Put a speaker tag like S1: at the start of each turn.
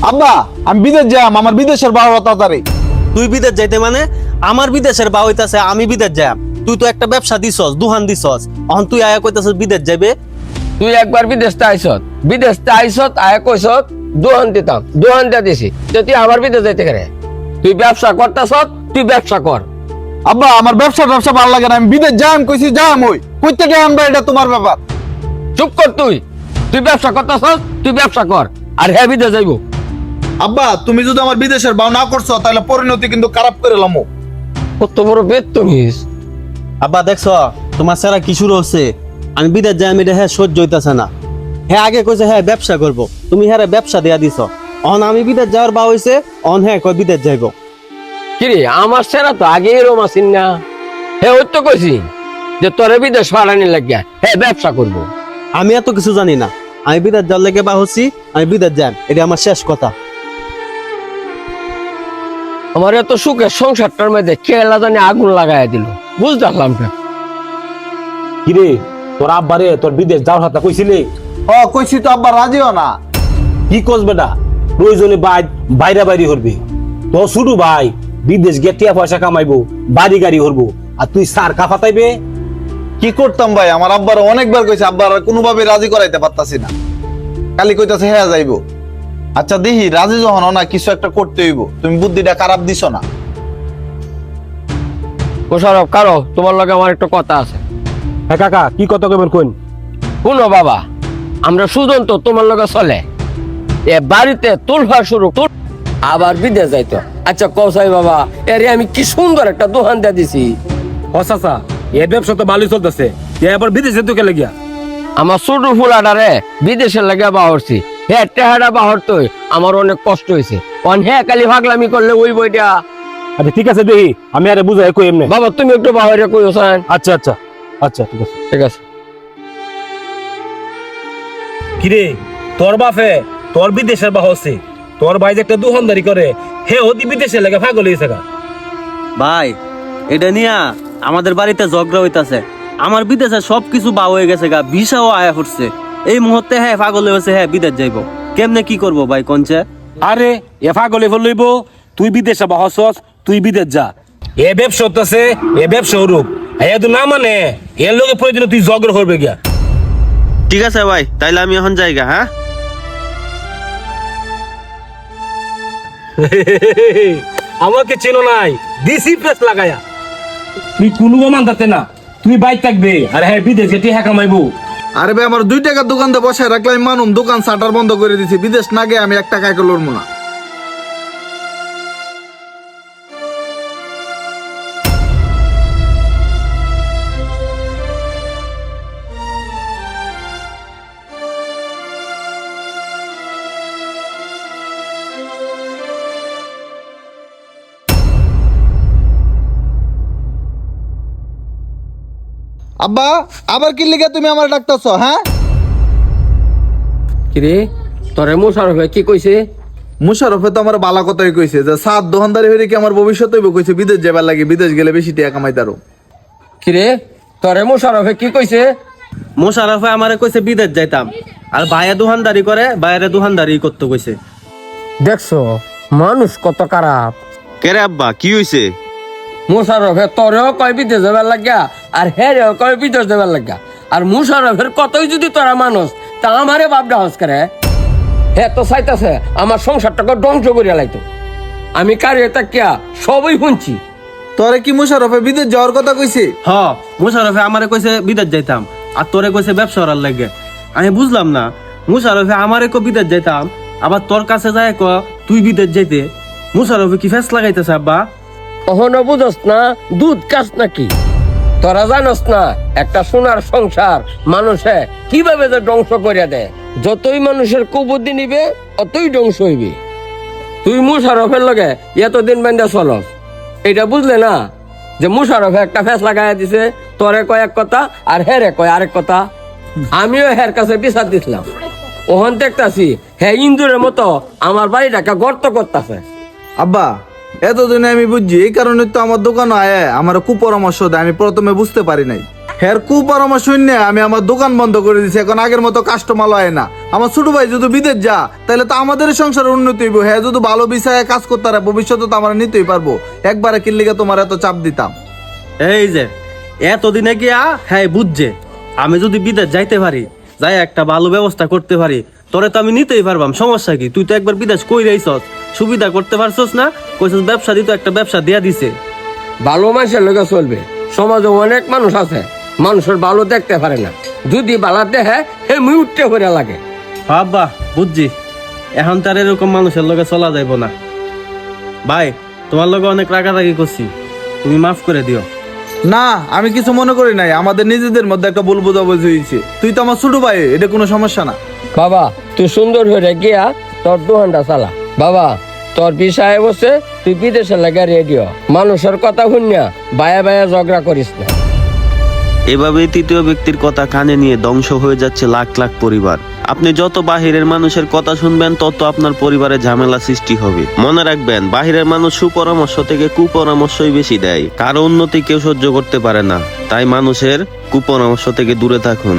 S1: আব্বা আমি বিদেশ যাম, আমার বিদেশের বারো তাড়াতাড়ি।
S2: তুই বিদেশ যাইতে মানে? আমার বিদেশের বা হইতাছে আমি বিদেশ যাম। তুই তো একটা ব্যবসা দিছস, দুহান দিছস, এখন তুই আয়া কইতাছস বিদেশ যাইবে।
S3: তুই একবার বিদেশ আইসত আয়া কইসত দোহান দিতাম, দোহান দিয়া দিছি, তুই আবার বিদেশ যাইতে পারে। তুই ব্যবসা করতেছ, তুই ব্যবসা কর।
S1: আব্বা আমার ব্যবসা ভালো লাগে না, আমি বিদেশ যাম কইছি যাম, ওই কই থেকে আনবা এটা তোমার ব্যাপার।
S3: চুপ কর তুই ব্যবসা করতেছ, তুই ব্যবসা কর, আর হ্যাঁ বিদেশ যাইব।
S1: আব্বা তুমি যদি আমার বিদেশের বাউ না করছো তাহলে পরিণতি কিন্তু খারাপ করে লামো।
S3: কত বড় বেতনিস।
S2: আব্বা দেখছ তোমার সারা কি শুরু হচ্ছে? আমি বিদেশ যাই, আমি এটা হ্যাঁ সহ্য হইতাছে না। হ্যাঁ আগে কইছে হ্যাঁ ব্যবসা করব, তুমি হ্যাঁ ব্যবসা দেয়া দিছ। অন আমি বিদেশ যাওয়ার বা হইছে, অন হ্যাঁ কই বিদেশ যাইব।
S3: কিরে আমার সেরা তো আগে এরম আসিন না। হ্যাঁ ওই তো কইছি যে তোরে বিদেশ ফাড়ানি লাগিয়া হ্যাঁ ব্যবসা করব।
S2: আমি এত কিছু জানি না, আমি বিদেশ যাওয়ার লেগে বা হচ্ছি, আমি বিদেশ যাই, এটা আমার শেষ কথা।
S3: আমার এত সুখের সংসারটার মধ্যে কেলা জানি আগুন লাগাই দিল, বুঝলাম না।
S4: কিরে তোর আব্বারে তোর বিদেশ যাওয়ার কথা কইছিলি?
S1: কইছি তো আব্বা রাজিও না।
S4: কি কস বেটা, প্রয়োজনে বাইরে বাইরে হরবি। তোর ছোট ভাই বিদেশ গিয়ে টিয়া পয়সা কামাইবো, বাড়ি গাড়ি হরবো, আর তুই সার কাফাতাইবে।
S1: কি করতাম ভাই, আমার আব্বার অনেকবার কইছে, আব্বার কোনোভাবে রাজি করাইতে পারতাছি না। কালি কইতাছে হ্যাঁ যাইবো। আচ্ছা দেখি রাজি যখন না কিছু একটা করতে হইব, তুমি বুদ্ধিটা খারাপ দিছো না।
S3: মোশারফ কারো তোমার লগে আমার একটা কথা আছে।
S4: হ্যাঁ কাকা কি কথা কইবেন কোন?
S3: শুনো বাবা, আমরা সুজন তো তোমার লগে চলে এ বাড়িতে তুলফা শুরু তুল আবার বিদেশ যাইতো। আচ্ছা কসাই বাবা, এরে আমি কি সুন্দর একটা দোকান দিয়ে দিছি।
S4: ও চাচা এ ব্যবসা তো ভালোই চলতেছে, এবার বিদেশে তো গেলে গিয়া
S3: আমার ছোট ফুলাডারে বিদেশের লাগে বাহরছি, হ্যাঁ টেহারা বাহরতো আমার অনেক কষ্ট হয়েছে। অন হ্যাঁ কালি ভাগলামি করলে ওই বইটা।
S4: আচ্ছা ঠিক আছে দেখি আমি আরে বুঝাই কই এমনি।
S3: বাবা তুমি একটু বাহরে কইও সান।
S4: আচ্ছা আচ্ছা আচ্ছা ঠিক আছে
S3: ঠিক আছে।
S4: কিরে তোর বাপে তোর বিদেশের বা হচ্ছে, তোর ভাই যে একটা দোকানদারি করে, হে ওদি বিদেশে লাগে পাগল হয়েছে গা।
S2: ভাই এটা নিয়া আমাদের বাড়িতে ঝগড়া হইতাছে। আমার বিদেশে সবকিছু বা হয়ে গেছে গা, ভিসাও আয়া পড়ছে। এই মুহূর্তে হ্যাঁ পাগল হয়েছে, হ্যাঁ বিদেশ যাইব। কেমনে কি করবো ভাই কনছে?
S4: আরে এ পাগল হয়ে লইব, তুই বিদেশে বা হছস, তুই বিদেশ যা। এ ব্যবসা হতেছে, এ ব্যবসা হরুক, এ তো না মানে এর লোকে প্রয়োজনে তুই ঝগড়া করবে গিয়া।
S2: ঠিক আছে ভাই, তাইলে আমি এখন যাইগা। হ্যাঁ
S4: আমাকে চেনো নাই, দিসি প্রেস লাগায়া। তুই কোনো মানতে না, তুই বাইক থাকবে আর হ্যাঁ বিদেশে টিহা কামাইবো।
S1: আরে ভাই আমার 2 টাকার দোকানতে বসায় রাখলাম মানুম, দোকান শাটার বন্ধ করে দিছি, বিদেশ না গিয়ে আমি 1 টাকা লড়বো না। আব্বা আবার কি লিগা তুমি আমার ডাকতেছ? হ্যাঁ
S3: কিরে তোরে মোশারফে কি কইছে?
S1: মুশারফে তো আমার বালা কথাই কইছে যে সাত দোকানদারি হইলে কি আমার ভবিষ্যৎ হইব, কইছে বিদেশ যাবার লাগে, বিদেশ গেলে বেশি টাকা কামাইতারো।
S3: কিরে তোরে মোশারফে কি কইছে?
S2: মোশারফে আমারে কইছে বিদেশ যাইতাম, আর ভাইয়া দোকানদারি করে, বাইরে দোকানদারি করতে কইছে।
S3: দেখছো মানুষ কত খারাপ।
S2: কেরে আব্বা কি হইছে?
S3: মুশারফে তোরেও কয় বিদেশ যাবার লাগিয়া, আর হেরেও কয় বিদেশ যাবার লাগিয়া। আর মুশারফের কতই যদি তোরা মানুষ, তা আমারে বাপডা হস করে। হে তো চাইতাছে আমার সংসারটাকে ধ্বংস করিয়া লাইতো। আমি কারে তাকিয়া সবই শুনছি।
S1: তোরে কি মুশারফে বিদেশ যাওয়ার কথা কইছে?
S2: হ মুশারফে আমারে কইছে বিদেশ যাইতাম, আর তোরে কইছে ব্যবসা করার লাগে। আমি বুঝলাম না, মুশারফে আমারে কো বিদেশ যাইতাম, আবার তোর কাছে যায় ক তুই বিদেশ যাইতে। মুশারফে কি ফেস লাগাইতেছে আব্বা?
S3: কখনো বুঝস না দুধ কাজ নাকি? তোরা জানস না একটা সোনার সংসার মানুষে কিভাবে যে ধ্বংস করিয়া দেয়। যতই মানুষের কুবুদ্ধি নিবে ততই ধ্বংস হইবে। তুই মুশারফের লগে এতদিন বেঁধে চলস, এটা বুঝলে না যে মুশারফে একটা ফেস লাগাইয়া দিছে, তোরে কয় এক কথা আর হেরে কয় আরেক কথা। আমিও হের কাছে বিচার দিছিলাম, ওখান দেখতাছি হ্যাঁ ইন্দুরের মতো আমার বাড়িটাকে গর্ত করতেছে।
S1: আব্বা এতদিনে আমি বুঝছি, এই কারণে তো আমার দোকান আয় আমার কুপরামর্শ দেয়, আমি প্রথমে বুঝতে পারি নাই। হের কুপরামর্শ শুনে আমি আমার দোকান বন্ধ করে দিছি, এখন আগের মতো কাস্টমার হয় না। আমার ছোট ভাই যদি বিদেশ যা তাহলে তো আমাদের সংসারের উন্নতি হইব। হ্যাঁ যদি ভালো বিষয়ে কাজ করতে পারে ভবিষ্যতে তো আমরা নিতেই পারবো। একবারে কিল্লিকে তোমার এত চাপ দিতাম।
S2: এই যে এতদিনে গিয়া হ্যাঁ বুঝছে আমি যদি বিদেশ যাইতে পারি, যাই একটা ভালো ব্যবস্থা করতে পারি, তোরে তো আমি নিতেই পারবাম, সমস্যা কি? তুই তো একবার বিদেশ কই রাইছস, সুবিধা করতে পারছস না? কইছস ব্যবসা দিত, একটা ব্যবসা দিয়া দিছে।
S3: ভালো মানুষের লোকে চলবে। সমাজে অনেক মানুষ আছে মানুষের ভালো দেখতে পারে না, যদি বালা দেখে হে মুই উঠতে করে লাগে।
S2: বাবা বুঝছি, এখন তার এরকম মানুষের লগে চলা যাইব না। ভাই তোমার লগে অনেক রাগারাগি করছি, তুমি মাফ করে দিও।
S1: না আমি কিছু মনে করি নাই, আমাদের নিজেদের মধ্যে একটা ভুল বোঝাবুঝি হয়েছে। তুই তো আমার ছোট ভাই, এটা কোনো সমস্যা না।
S3: বাবা তুই সুন্দর হয়ে গিয়া তোর দোকানটা চালা। বাবা তোর বিষয়ে বসে তুই বিদেশে লাগা রেডিও, মানুষের কথা শুনিয়া বায়া বায়া ঝগড়া করিস না।
S5: এভাবে তৃতীয় ব্যক্তির কথা কানে নিয়ে ধ্বংস হয়ে যাচ্ছে লাখ লাখ পরিবার। আপনি যত বাহিরের মানুষের কথা শুনবেন তত আপনার পরিবারে ঝামেলা সৃষ্টি হবে। মনে রাখবেন, বাহিরের মানুষ সুপরামর্শ থেকে কুপরামর্শই বেশি দেয়। কারো উন্নতি কেউ সহ্য করতে পারে না, তাই মানুষের কুপরামর্শ থেকে দূরে থাকুন।